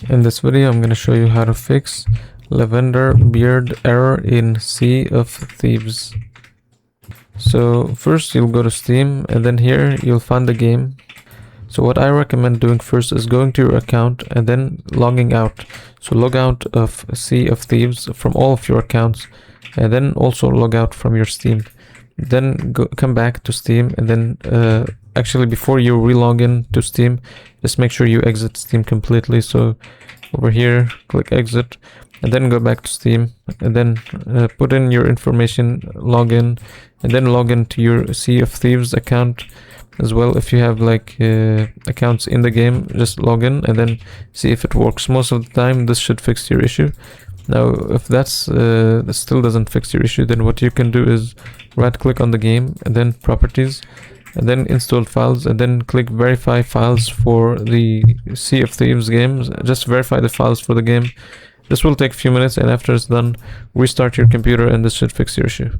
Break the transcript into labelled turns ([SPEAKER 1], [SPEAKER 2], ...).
[SPEAKER 1] In this video, I'm going to show you how to fix LAVENDERBEARD error in Sea of Thieves. So first you'll go to Steam, and then here you'll find the game. So what I recommend doing first is going to your account and then logging out. So log out of Sea of Thieves from all of your accounts, and then also log out from your Steam. Then come back to Steam, and then actually before you re-log in to Steam, just make sure you exit Steam completely. So over here, click exit, and then go back to Steam, and then put in your information, log in, and then log into your Sea of Thieves account as well. If you have like accounts in the game, just log in and then see if it works. Most of the time this should fix your issue. Now if that still doesn't fix your issue, then what you can do is right click on the game and then properties, and then install files, and then click verify files for the Sea of Thieves games. Just verify the files for the game. This will take a few minutes, and after it's done, restart your computer and this should fix your issue.